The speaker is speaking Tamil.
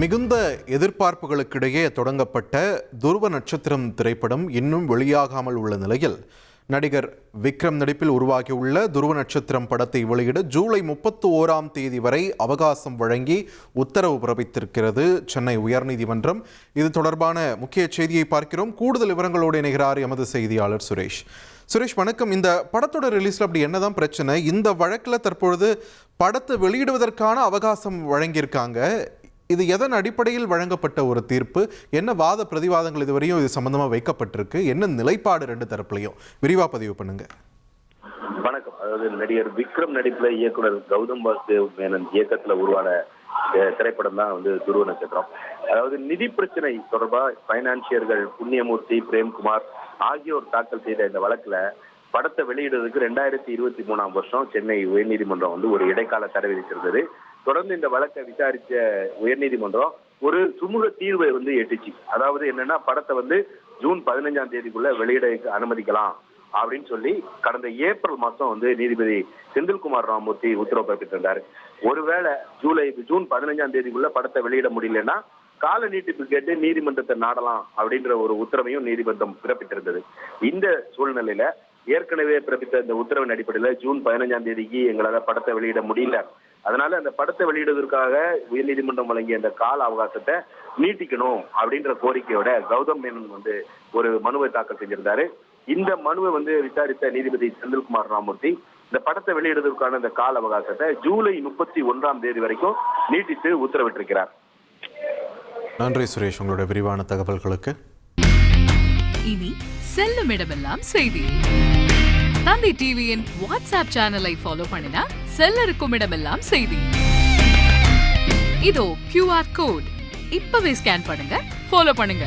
மிகுந்த எதிர்பார்ப்புகளுக்கிடையே தொடங்கப்பட்ட துருவ நட்சத்திரம் திரைப்படம் இன்னும் வெளியாகாமல் உள்ள நிலையில் நடிகர் விக்ரம் நடிப்பில் உருவாகியுள்ள துருவ நட்சத்திரம் படத்தை வெளியிட ஜூலை 31 வரை அவகாசம் வழங்கி உத்தரவு பிறப்பித்திருக்கிறது சென்னை உயர்நீதிமன்றம். இது தொடர்பான முக்கிய செய்தியை பார்க்கிறோம். கூடுதல் விவரங்களோடு இணைகிறார் எமது செய்தியாளர் சுரேஷ். வணக்கம். இந்த படத்தோட ரிலீஸ்ல அப்படி என்னதான் பிரச்சனை? இந்த வழக்கில் தற்பொழுது படத்தை வெளியிடுவதற்கான அவகாசம் வழங்கியிருக்காங்க. இது எதன் அடிப்படையில் வழங்கப்பட்ட ஒரு தீர்ப்பு? என்ன வாத பிரதிவாதங்கள் இதுவரையும் இது சம்பந்தமா வைக்கப்பட்டிருக்கு? என்ன நிலைப்பாடு ரெண்டு தரப்புலையும் விரிவா பதிவு பண்ணுங்க. வணக்கம். அதாவது நடிகர் விக்ரம் நடிப்புல இயக்குனர் கௌதம் வாசுதேவ் மேனன் இயக்கத்துல உருவான திரைப்படம் தான் துருவ நட்சத்திரம். அதாவது நிதி பிரச்சனை தொடர்பா பைனான்சியர்கள் புண்ணியமூர்த்தி, பிரேம்குமார் ஆகியோர் தாக்கல் செய்த இந்த வழக்குல படத்தை வெளியிடுவதற்கு 2023 சென்னை உயர்நீதிமன்றம் ஒரு இடைக்கால தடை விதிச்சிருந்தது. தொடர்ந்து இந்த வழக்கை விசாரிச்ச உயர்நீதிமன்றம் ஒரு சுமூக தீர்வை எட்டுச்சு. அதாவது என்னன்னா, படத்தை ஜூன் 15 வெளியிட அனுமதிக்கலாம் அப்படின்னு சொல்லி கடந்த ஏப்ரல் மாசம் நீதிபதி செந்தில்குமார் ராமமூர்த்தி உத்தரவு பிறப்பித்திருந்தாரு. ஒருவேளை ஜூன் 15 படத்தை வெளியிட முடியலன்னா கால நீட்டிப்பு கேட்டு நீதிமன்றத்தை நாடலாம் அப்படின்ற ஒரு உத்தரவையும் நீதிமன்றம் பிறப்பித்திருந்தது. இந்த சூழ்நிலையில ஏற்கனவே பிறப்பித்த இந்த உத்தரவின் அடிப்படையில் ஜூன் 15 எங்களால் படத்தை வெளியிட முடியல. அதனால அந்த படத்தை வெளியிடுவதற்காக உயர்நீதிமன்றம் வழங்கிய அந்த கால அவகாசத்தை நீட்டிக்கணும் அப்படின்ற கோரிக்கையோட கௌதம் மேனன் ஒரு மனுவை தாக்கல் செஞ்சிருந்தாரு. இந்த மனுவை விசாரித்த நீதிபதி செந்தில்குமார் ராமமூர்த்தி இந்த படத்தை வெளியிடுவதற்கான இந்த கால அவகாசத்தை ஜூலை 31 வரைக்கும் நீட்டித்து உத்தரவிட்டிருக்கிறார். நன்றி சுரேஷ், உங்களுடைய விரிவான தகவல்களுக்கு. இனி செல்லும் இடமெல்லாம் செய்தி. தந்தை டிவியின் வாட்ஸ்அப் சேனலை ஃபாலோ பண்ணினா செல்ல இருக்கும் இடமெல்லாம் செய்தி. இதோ QR கோட் இப்பவே ஸ்கேன் பண்ணுங்க, ஃபாலோ பண்ணுங்க.